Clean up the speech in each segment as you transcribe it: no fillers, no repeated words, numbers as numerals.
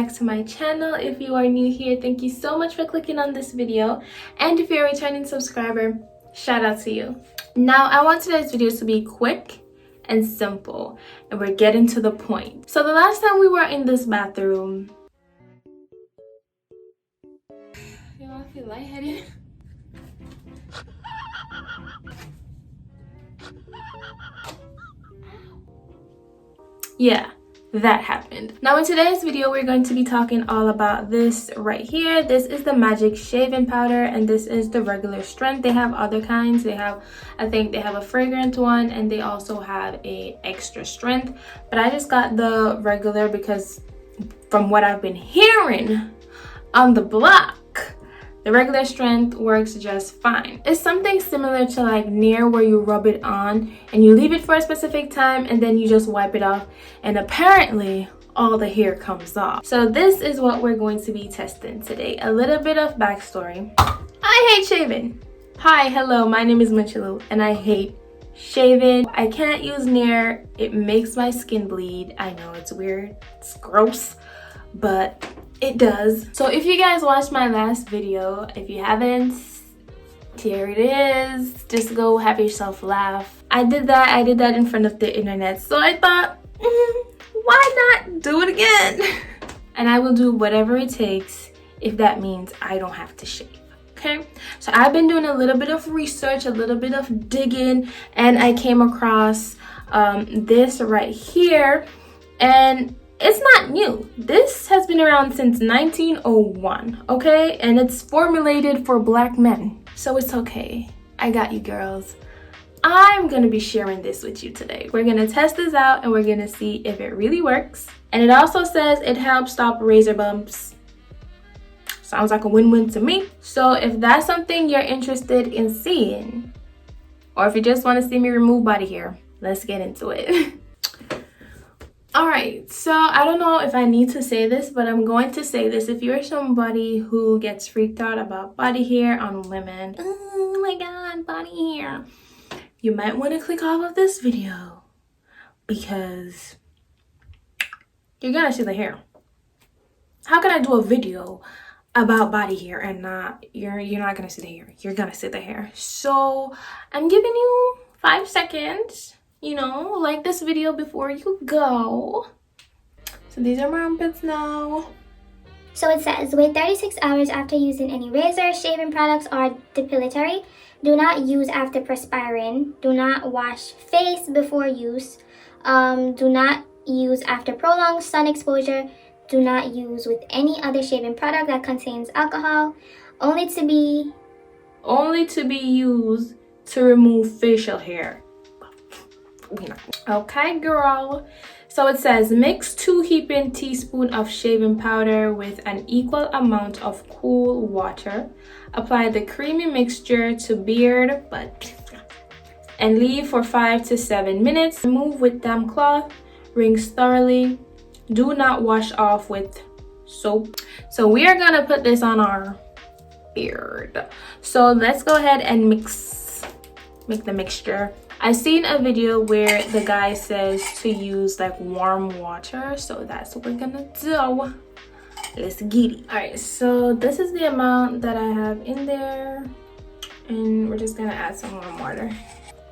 back to my channel. If you are new here, thank you so much for clicking on this video, and if you're a returning subscriber, shout out to you. Now I want today's video to be quick and simple, and we're getting to the point. So the last time we were in this bathroom, you know, I feel lightheaded. Yeah, that happened. Now in today's video, we're going to be talking all about this right here. This is the magic shaving powder, and this is the regular strength. They have other kinds. They have, I think they have a fragrant one, and they also have a extra strength, but I just got the regular because from what I've been hearing on the block, the regular strength works just fine. It's something similar to like Nair, where you rub it on and you leave it for a specific time and then you just wipe it off, and apparently all the hair comes off. So this is what we're going to be testing today. A little bit of backstory. I hate shaving. Hi, hello, my name is Munchilu and I hate shaving. I can't use Nair. It makes my skin bleed. I know it's weird, it's gross, but it does. So if you guys watched my last video, if you haven't, here it is. Just go have yourself laugh. I did that in front of the internet, so I thought, why not do it again? And I will do whatever it takes if that means I don't have to shave. Okay, so I've been doing a little bit of research, a little bit of digging, and I came across this right here, and it's not new. This has been around since 1901, okay? And it's formulated for black men, so it's okay. I got you, girls. I'm gonna be sharing this with you today. We're gonna test this out and we're gonna see if it really works. And it also says it helps stop razor bumps. Sounds like a win-win to me. So if that's something you're interested in seeing, or if you just want to see me remove body hair, let's get into it. All right, so I don't know if I need to say this, but I'm going to say this. If you're somebody who gets freaked out about body hair on women, oh my god, body hair, you might want to click off of this video because you're gonna see the hair. How can I do a video about body hair and you're not gonna see the hair? You're gonna see the hair. So I'm giving you 5 seconds. You know, like this video before you go. So these are my armpits now. So it says, wait 36 hours after using any razor, shaving products, or depilatory. Do not use after perspiring. Do not wash face before use. Do not use after prolonged sun exposure. Do not use with any other shaving product that contains alcohol. Only to be used to remove facial hair. Okay, girl. So it says mix 2 heaping teaspoons of shaving powder with an equal amount of cool water. Apply the creamy mixture to beard, and leave for 5 to 7 minutes. Remove with damp cloth. Rinse thoroughly. Do not wash off with soap. So we are gonna put this on our beard. So let's go ahead and make the mixture. I've seen a video where the guy says to use like warm water, so that's what we're gonna do. Let's get it. All right, so this is the amount that I have in there, and we're just gonna add some warm water.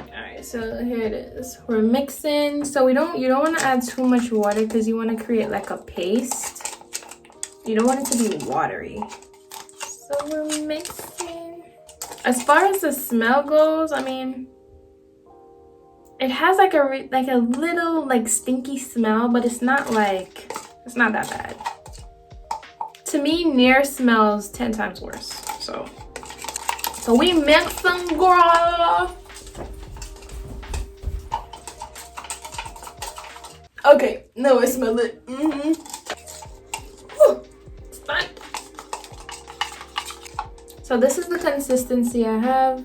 All right, so here it is. We're mixing. So you don't want to add too much water because you want to create like a paste. You don't want it to be watery. So we're mixing. As far as the smell goes, I mean, it has like a little like stinky smell, but it's not that bad. To me, Nair smells 10 times worse. So we mix some, girl. Okay, no, I smell it. Whew, it's fine. So this is the consistency I have.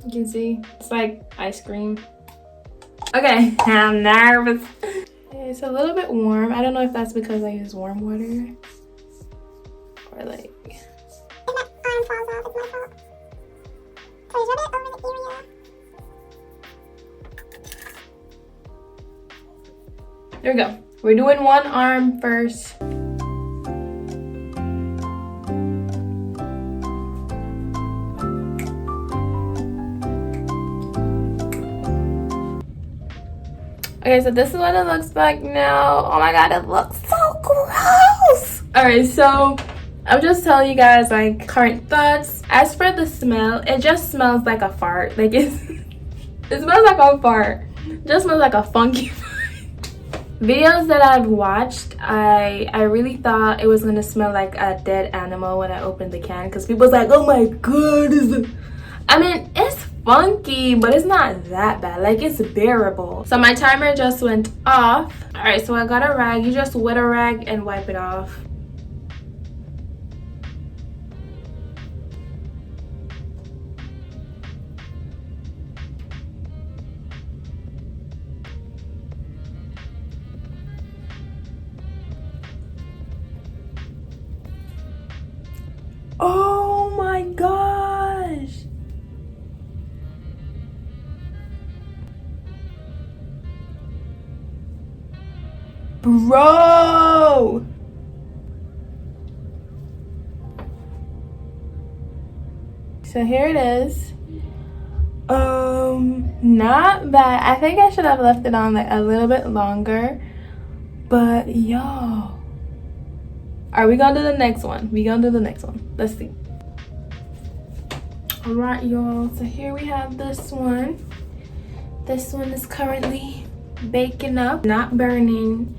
You can see it's like ice cream. Okay, I'm nervous. It's a little bit warm. I don't know if that's because I use warm water or like. There we go. We're doing one arm first. Okay, so this is what it looks like now. Oh my god, it looks so gross. Alright, so I'm just telling you guys like current thoughts. As for the smell, it just smells like a fart. Like it smells like a fart. It just smells like a funky fart. Videos that I've watched, I really thought it was gonna smell like a dead animal when I opened the can, because people was like, oh my god, I mean, it's funky, but it's not that bad. Like, it's bearable. So my timer just went off. All right, so I got a rag. You just wet a rag and wipe it off. Oh my gosh. Bro. So here it is. Not bad. I think I should have left it on like a little bit longer. But yo. Alright, we gonna do the next one. Let's see. Alright, y'all. So here we have this one. This one is currently baking up, not burning.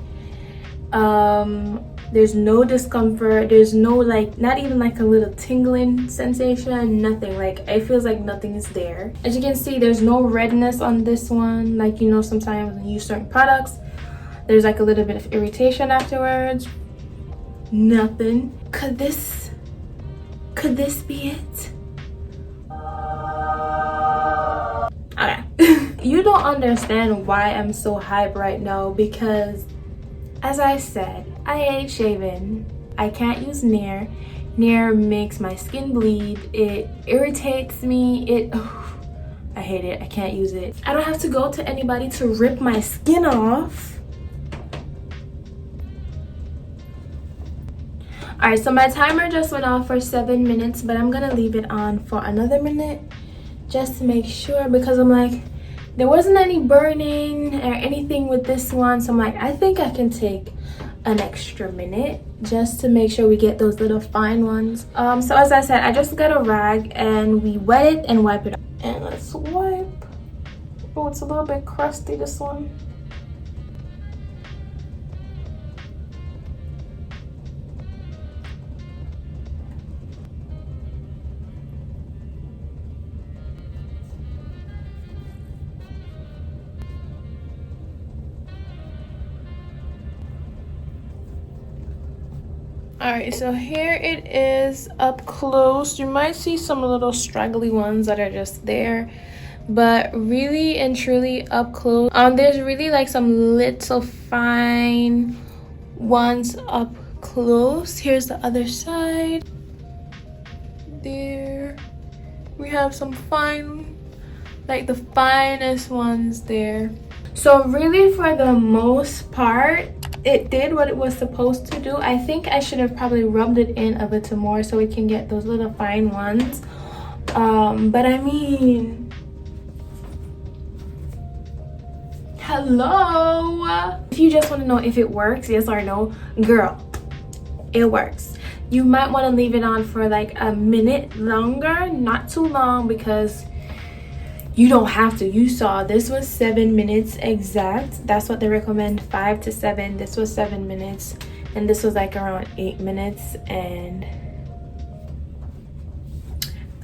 There's no discomfort. There's no like, not even like a little tingling sensation. Nothing. Like, it feels like nothing is there. As you can see, there's no redness on this one. Like, you know, sometimes when you use certain products, there's like a little bit of irritation afterwards. Nothing. Could this be it? Okay. You don't understand why I'm so hyped right now, because as I said, I hate shaving. I can't use nair. Nair makes my skin bleed. It irritates me. I hate it. I can't use it. I don't have to go to anybody to rip my skin off. Alright, so my timer just went off for 7 minutes, but I'm gonna leave it on for another minute just to make sure, because I'm like, there wasn't any burning or anything with this one, so I'm like, I think I can take an extra minute just to make sure we get those little fine ones. So as I said, I just got a rag and we wet it and wipe it off. And let's wipe. Oh, it's a little bit crusty, this one. Alright, so here it is up close. You might see some little straggly ones that are just there, but really and truly up close, there's really like some little fine ones up close. Here's the other side. There we have some fine, like the finest ones there. So really, for the most part, it did what it was supposed to do. I think I should have probably rubbed it in a little more so we can get those little fine ones. But I mean, hello. If you just want to know if it works, yes or no, girl, it works. You might want to leave it on for like a minute longer, not too long, because you don't have to. You saw this was 7 minutes exact. That's what they recommend, 5 to 7. This was 7 minutes, and this was like around 8 minutes, and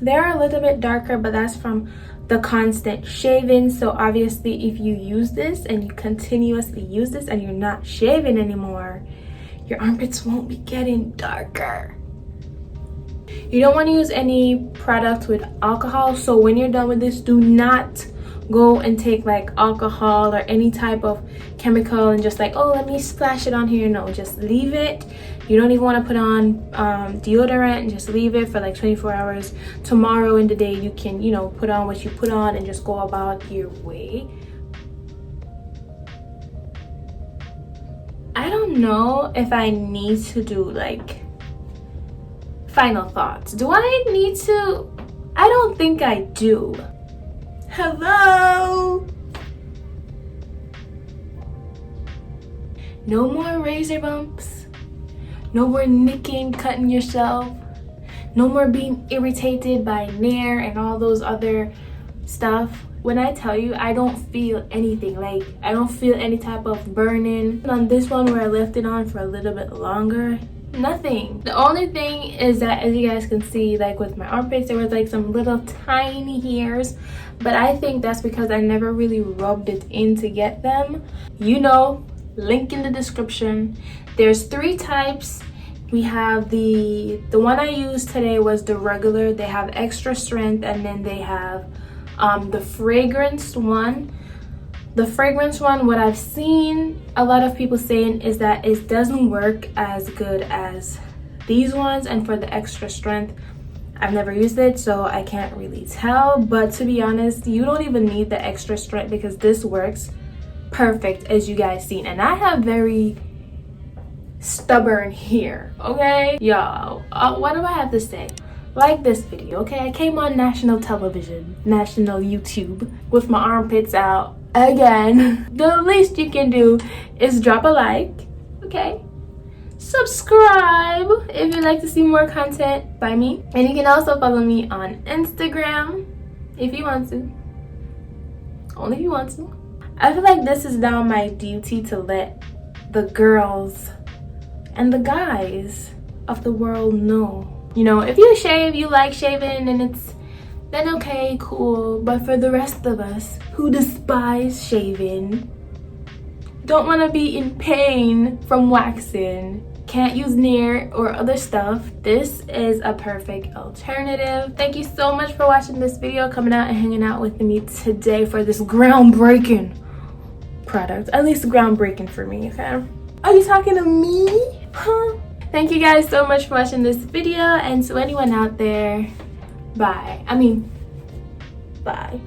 they're a little bit darker, but that's from the constant shaving. So obviously, if you use this and you continuously use this and you're not shaving anymore, your armpits won't be getting darker. You don't want to use any product with alcohol, so when you're done with this, do not go and take like alcohol or any type of chemical and just like, oh, let me splash it on here. No, just leave it. You don't even want to put on deodorant, and just leave it for like 24 hours. Tomorrow in the day, you can, you know, put on what you put on and just go about your way. I don't know if I need to do like final thoughts. Do I need to? I don't think I do. Hello? No more razor bumps. No more nicking, cutting yourself. No more being irritated by nair and all those other stuff. When I tell you, I don't feel anything. Like, I don't feel any type of burning. On this one where I left it on for a little bit longer, nothing. The only thing is that, as you guys can see, like with my armpits, there was like some little tiny hairs, but I think that's because I never really rubbed it in to get them. You know, link in the description. There's 3 types. We have the one I used today was the regular. They have extra strength, and then they have the fragrance one. The fragrance one, what I've seen a lot of people saying is that it doesn't work as good as these ones. And for the extra strength, I've never used it, so I can't really tell. But to be honest, you don't even need the extra strength because this works perfect, as you guys seen. And I have very stubborn hair, okay? Y'all, what do I have to say? Like this video, okay? I came on national television, national YouTube, with my armpits out again. The least you can do is drop a like, okay? Subscribe if you'd like to see more content by me. And you can also follow me on Instagram if you want to. Only if you want to. I feel like this is now my duty to let the girls and the guys of the world know. You know, if you shave, you like shaving, then okay, cool. But for the rest of us who despise shaving, don't want to be in pain from waxing, can't use nair or other stuff, this is a perfect alternative. Thank you so much for watching this video, coming out and hanging out with me today for this groundbreaking product. At least groundbreaking for me, okay? Are you talking to me? Huh? Thank you guys so much for watching this video, and to anyone out there, bye. Bye.